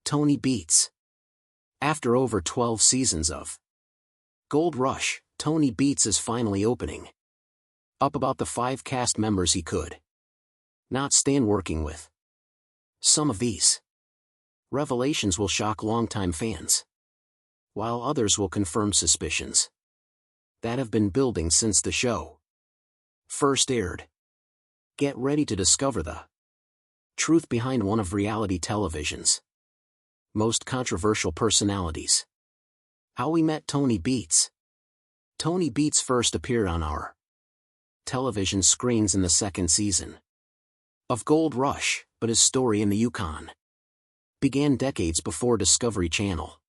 Tony Beets. After over 12 seasons of Gold Rush, Tony Beets is finally opening up about the 5 cast members he could not stand working with. Some of these revelations will shock longtime fans, while others will confirm suspicions that have been building since the show first aired. Get ready to discover the truth behind one of reality television's most controversial personalities. How we met Tony Beets. Tony Beets first appeared on our television screens in the 2nd season of Gold Rush, but his story in the Yukon began decades before Discovery Channel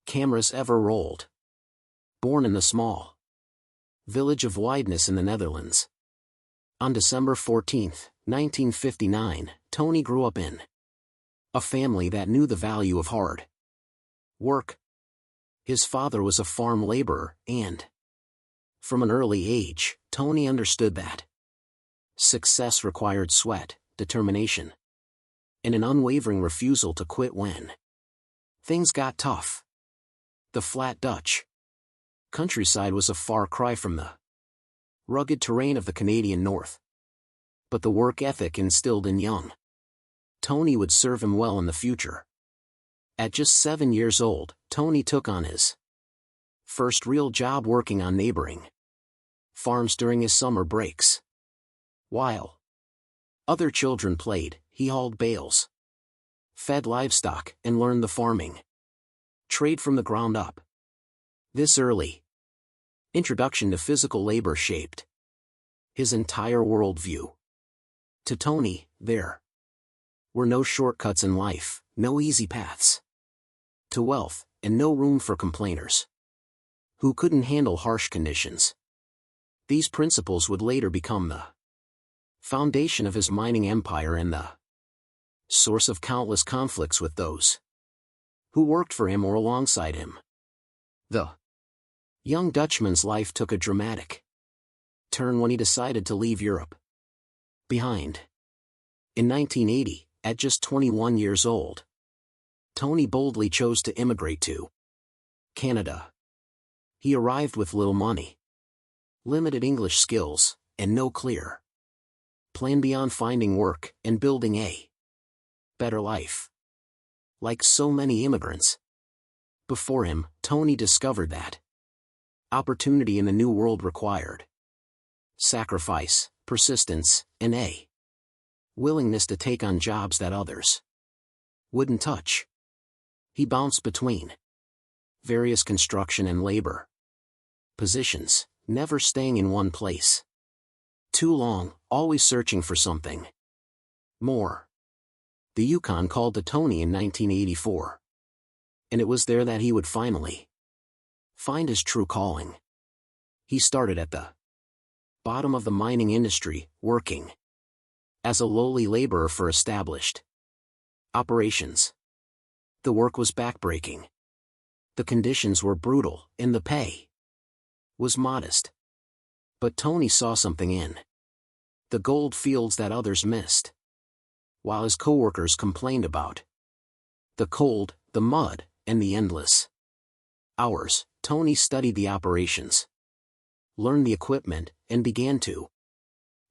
cameras ever rolled. Born in the small village of Wideness in the Netherlands, on December 14, 1959, Tony grew up in a family that knew the value of hard work. His father was a farm laborer, and from an early age, Tony understood that success required sweat, determination, and an unwavering refusal to quit when things got tough. The flat Dutch countryside was a far cry from the rugged terrain of the Canadian North, but the work ethic instilled in young Tony would serve him well in the future. At just 7 years old, Tony took on his first real job working on neighboring farms during his summer breaks. While other children played, he hauled bales, fed livestock, and learned the farming trade from the ground up. This early introduction to physical labor shaped his entire worldview. To Tony, there were no shortcuts in life, no easy paths to wealth, and no room for complainers who couldn't handle harsh conditions. These principles would later become the foundation of his mining empire and the source of countless conflicts with those who worked for him or alongside him. The young Dutchman's life took a dramatic turn when he decided to leave Europe behind. In 1980, at just 21 years old, Tony boldly chose to immigrate to Canada. He arrived with little money, limited English skills, and no clear plan beyond finding work and building a better life. Like so many immigrants before him, Tony discovered that opportunity in the new world required sacrifice, persistence, and a willingness to take on jobs that others wouldn't touch. He bounced between various construction and labor positions, never staying in one place too long, always searching for something more. The Yukon called to Tony in 1984, and it was there that he would finally find his true calling. He started at the bottom of the mining industry, working as a lowly laborer for established operations. The work was backbreaking. The conditions were brutal, and the pay was modest. But Tony saw something in the gold fields that others missed. While his coworkers complained about the cold, the mud, and the endless hours, Tony studied the operations, learned the equipment, and began to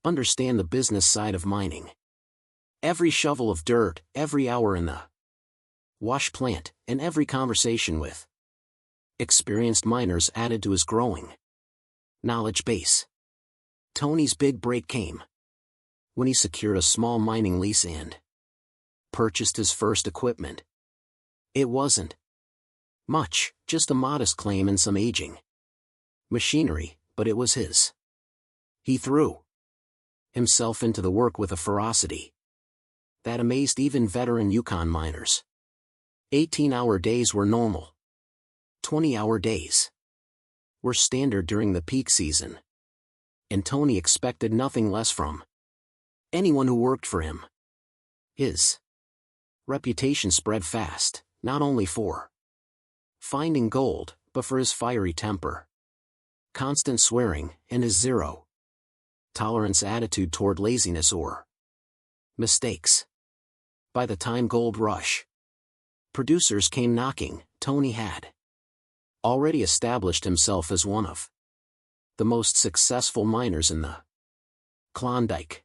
understand the business side of mining. Every shovel of dirt, every hour in the wash plant, and every conversation with experienced miners added to his growing knowledge base. Tony's big break came when he secured a small mining lease and purchased his first equipment. It wasn't much, just a modest claim and some aging machinery, but it was his. He threw himself into the work with a ferocity that amazed even veteran Yukon miners. 18-hour days were normal. 20-hour days were standard during the peak season, and Tony expected nothing less from anyone who worked for him. His reputation spread fast, not only for finding gold, but for his fiery temper, constant swearing, and his zero-tolerance attitude toward laziness or mistakes. By the time Gold Rush Producers came knocking. Tony had already established himself as one of the most successful miners in the Klondike.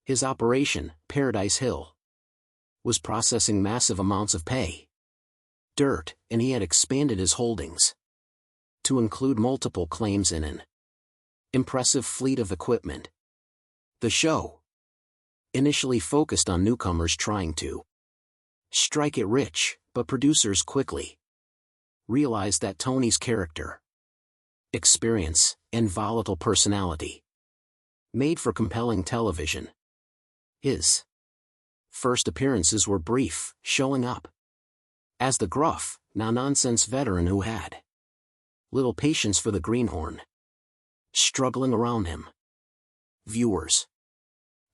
His operation, Paradise Hill, was processing massive amounts of dirt, and he had expanded his holdings to include multiple claims in an impressive fleet of equipment. The show initially focused on newcomers trying to strike it rich, but producers quickly realized that Tony's character, experience, and volatile personality made for compelling television. His first appearances were brief, showing up as the gruff, no-nonsense veteran who had little patience for the greenhorn struggling around him. Viewers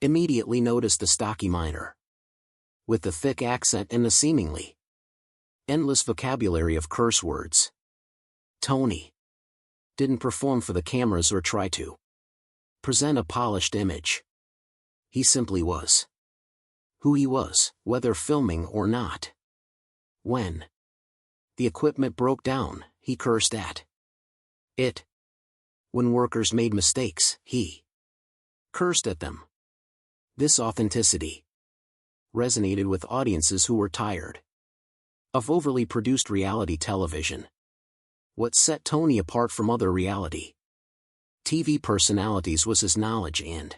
immediately noticed the stocky miner with the thick accent and the seemingly endless vocabulary of curse words. Tony didn't perform for the cameras or try to present a polished image. He simply was who he was, whether filming or not. When the equipment broke down, he cursed at it. When workers made mistakes, he cursed at them. This authenticity resonated with audiences who were tired of overly produced reality television. What set Tony apart from other reality TV personalities was his knowledge and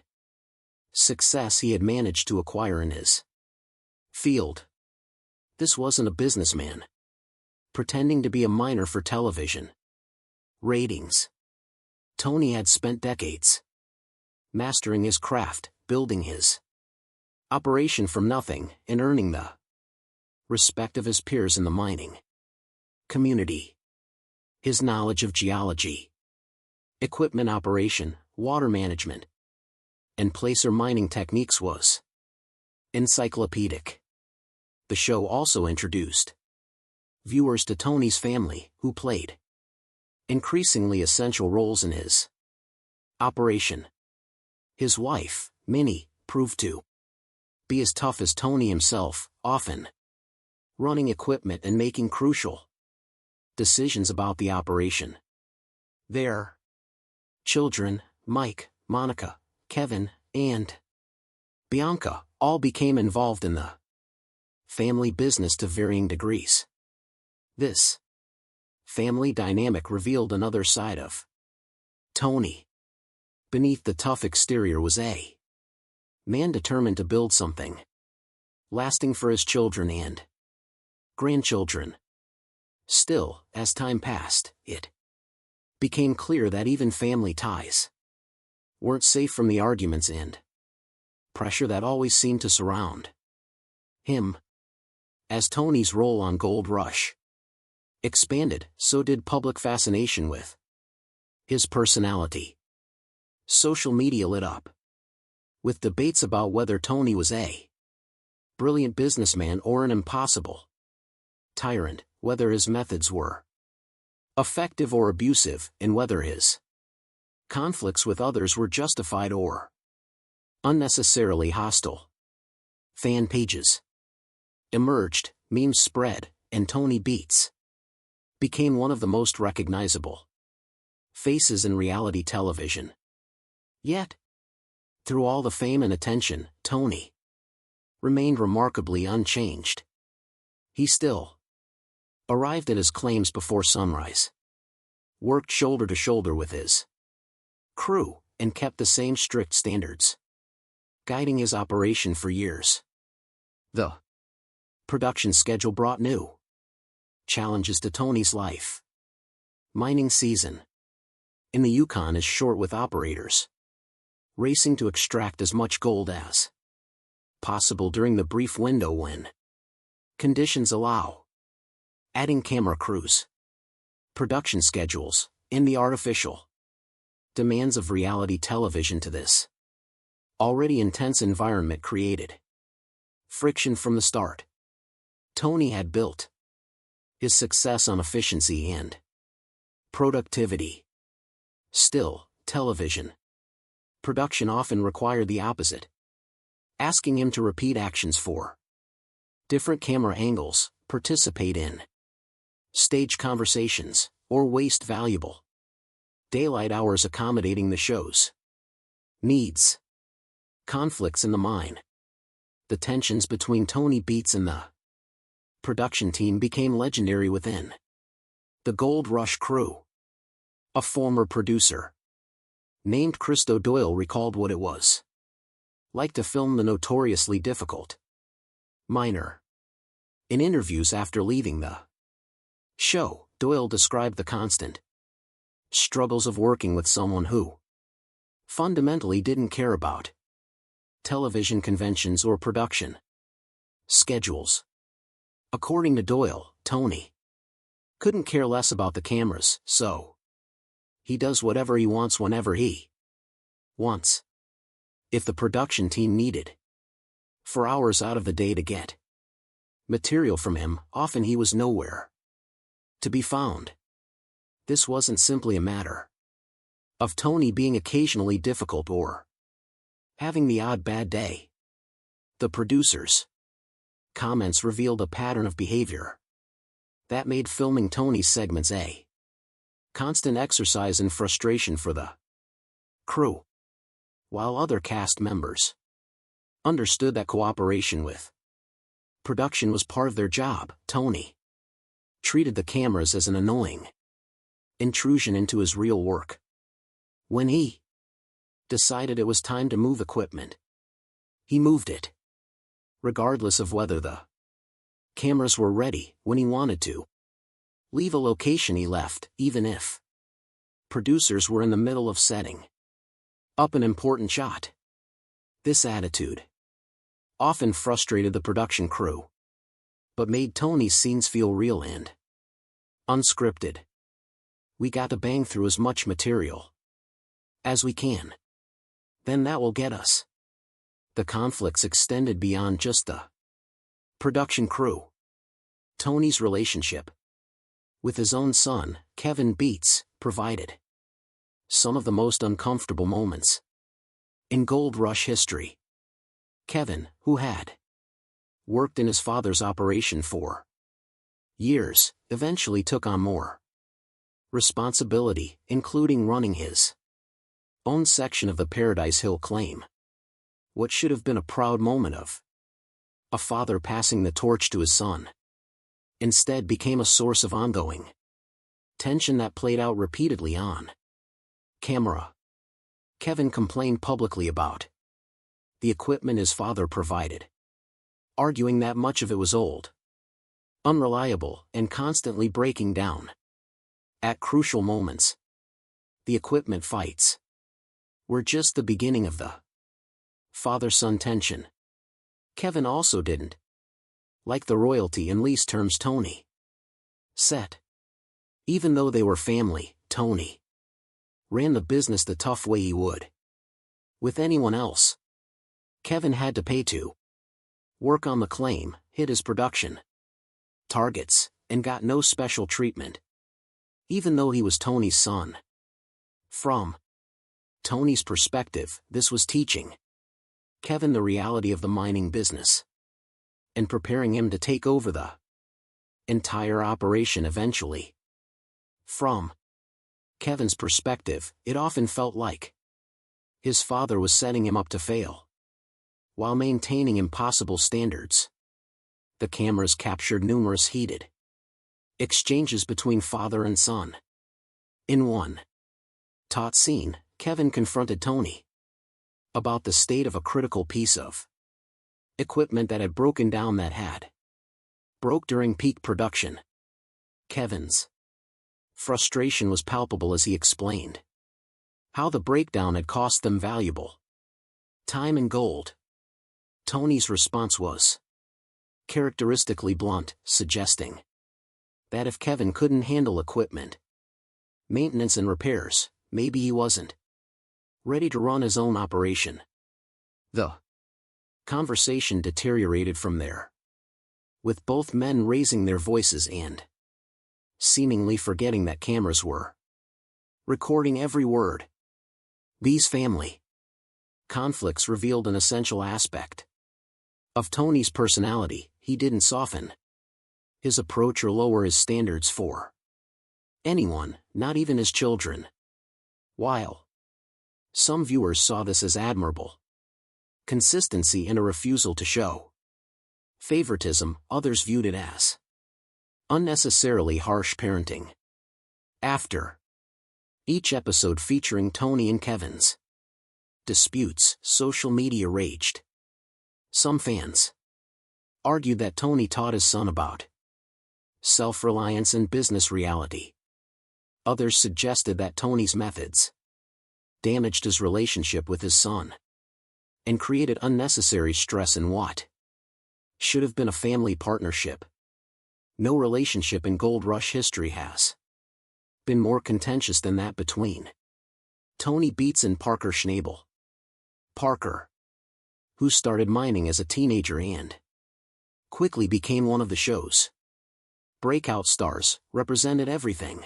success he had managed to acquire in his field. This wasn't a businessman pretending to be a miner for television ratings. Tony had spent decades mastering his craft, building his operation from nothing, and earning the respect of his peers in the mining community. His knowledge of geology, equipment operation, water management, and placer mining techniques was encyclopedic. The show also introduced viewers to Tony's family, who played increasingly essential roles in his operation. His wife, Minnie, proved to be as tough as Tony himself, often running equipment and making crucial decisions about the operation. Their children, Mike, Monica, Kevin, and Bianca, all became involved in the family business to varying degrees. This family dynamic revealed another side of Tony. Beneath the tough exterior was a man determined to build something lasting for his children and grandchildren. Still, as time passed, it became clear that even family ties weren't safe from the arguments and pressure that always seemed to surround him. As Tony's role on Gold Rush expanded, so did public fascination with his personality. Social media lit up with debates about whether Tony was a brilliant businessman or an impossible tyrant, whether his methods were effective or abusive, and whether his conflicts with others were justified or unnecessarily hostile. Fan pages emerged, memes spread, and Tony Beets became one of the most recognizable faces in reality television. Yet, through all the fame and attention, Tony remained remarkably unchanged. He still arrived at his claims before sunrise, worked shoulder to shoulder with his crew, and kept the same strict standards guiding his operation for years. The production schedule brought new challenges to Tony's life. Mining season in the Yukon is short, with operators racing to extract as much gold as possible during the brief window when conditions allow. Adding camera crews, production schedules, and the artificial demands of reality television to this already intense environment created friction from the start. Tony had built his success on efficiency and productivity. Still, television production often required the opposite, asking him to repeat actions for different camera angles, participate in, stage conversations, or waste valuable daylight hours accommodating the show's needs. Conflicts in the mine. The tensions between Tony Beets and the production team became legendary within the Gold Rush crew. A former producer named Christo Doyle recalled what it was like to film the notoriously difficult Miner. In interviews after leaving the show, Doyle described the constant struggles of working with someone who fundamentally didn't care about television conventions or production schedules. According to Doyle, Tony couldn't care less about the cameras, so he does whatever he wants whenever he wants. If the production team needed 4 hours out of the day to get material from him, often he was nowhere to be found. This wasn't simply a matter of Tony being occasionally difficult or having the odd bad day. The producers' comments revealed a pattern of behavior that made filming Tony's segments a constant exercise in frustration for the crew. While other cast members understood that cooperation with production was part of their job, Tony treated the cameras as an annoying intrusion into his real work. When he decided it was time to move equipment, he moved it, regardless of whether the cameras were ready. When he wanted to leave a location, he left, even if producers were in the middle of setting up an important shot. This attitude often frustrated the production crew, but made Tony's scenes feel real and unscripted. We got to bang through as much material as we can. Then that will get us. The conflicts extended beyond just the production crew. Tony's relationship with his own son, Kevin Beets, provided some of the most uncomfortable moments in Gold Rush history. Kevin, who had worked in his father's operation for years, eventually took on more responsibility, including running his own section of the Paradise Hill claim. What should have been a proud moment of a father passing the torch to his son instead became a source of ongoing tension that played out repeatedly on camera. Kevin complained publicly about the equipment his father provided, arguing that much of it was old, unreliable, and constantly breaking down. At crucial moments, the equipment fights were just the beginning of the father-son tension. Kevin also didn't like the royalty and lease terms Tony set. Even though they were family, Tony ran the business the tough way he would with anyone else. Kevin had to pay to work on the claim, hit his production targets, and got no special treatment, even though he was Tony's son. From Tony's perspective, this was teaching Kevin the reality of the mining business and preparing him to take over the entire operation eventually. From Kevin's perspective, it often felt like his father was setting him up to fail while maintaining impossible standards. The cameras captured numerous heated exchanges between father and son. In one taut scene, Kevin confronted Tony about the state of a critical piece of equipment that had broken down broke during peak production. Kevin's frustration was palpable as he explained how the breakdown had cost them valuable time and gold. Tony's response was characteristically blunt, suggesting that if Kevin couldn't handle equipment maintenance and repairs, maybe he wasn't ready to run his own operation. The conversation deteriorated from there, with both men raising their voices and seemingly forgetting that cameras were recording every word. These family conflicts revealed an essential aspect of Tony's personality. He didn't soften his approach or lower his standards for anyone, not even his children. While some viewers saw this as admirable consistency and a refusal to show favoritism, others viewed it as unnecessarily harsh parenting. After each episode featuring Tony and Kevin's disputes, social media raged. Some fans argued that Tony taught his son about self-reliance and business reality. Others suggested that Tony's methods damaged his relationship with his son and created unnecessary stress in what should have been a family partnership. No relationship in Gold Rush history has been more contentious than that between Tony Beets and Parker Schnabel. Parker, who started mining as a teenager and quickly became one of the show's breakout stars, represented everything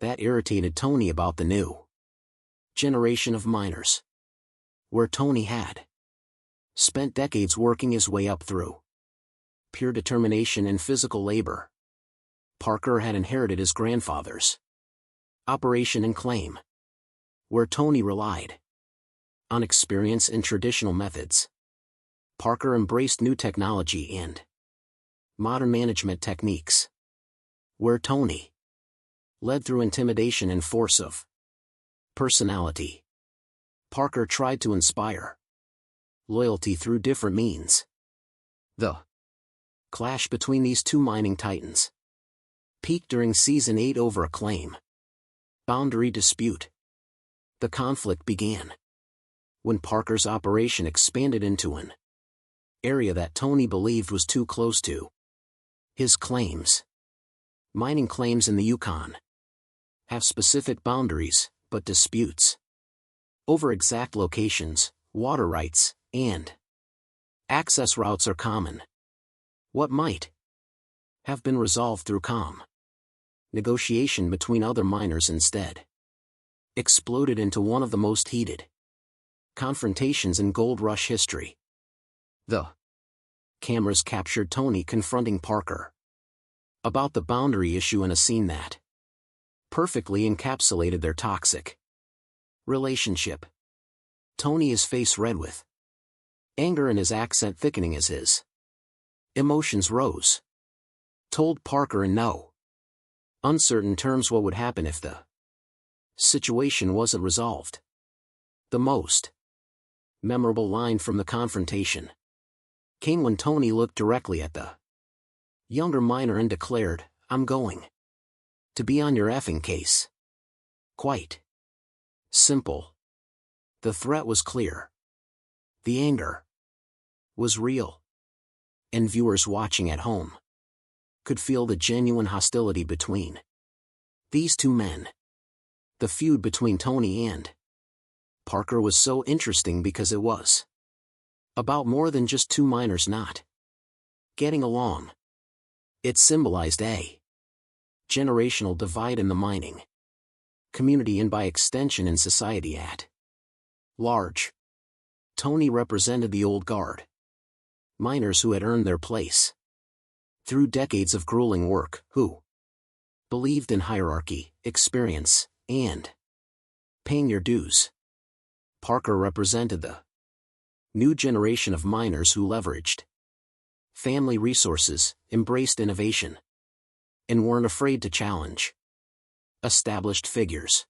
that irritated Tony about the new generation of miners, where Tony had spent decades working his way up through pure determination and physical labor. Parker had inherited his grandfather's operation and claim, where Tony relied on experience and traditional methods. Parker embraced new technology and modern management techniques, where Tony led through intimidation and force of personality. Parker tried to inspire loyalty through different means. The clash between these two mining titans peaked during Season 8 over a claim boundary dispute. The conflict began when Parker's operation expanded into an area that Tony believed was too close to his claims. Mining claims in the Yukon have specific boundaries, but disputes over exact locations, water rights, and access routes are common. What might have been resolved through calm negotiation between other miners instead exploded into one of the most heated confrontations in Gold Rush history. The cameras captured Tony confronting Parker about the boundary issue in a scene that perfectly encapsulated their toxic relationship. Tony, his face red with anger and his accent thickening as his emotions rose, told Parker in no uncertain terms what would happen if the situation wasn't resolved. The most memorable line from the confrontation came when Tony looked directly at the younger miner and declared, "I'm going to be on your effing case." Quite simple. The threat was clear. The anger was real. And viewers watching at home could feel the genuine hostility between these two men. The feud between Tony and Parker was so interesting because it was about more than just two miners not getting along. It symbolized a generational divide in the mining community and by extension in society at large. Tony represented the old guard, miners who had earned their place through decades of grueling work, who believed in hierarchy, experience, and paying your dues. Parker represented the new generation of miners who leveraged family resources, embraced innovation, and weren't afraid to challenge established figures.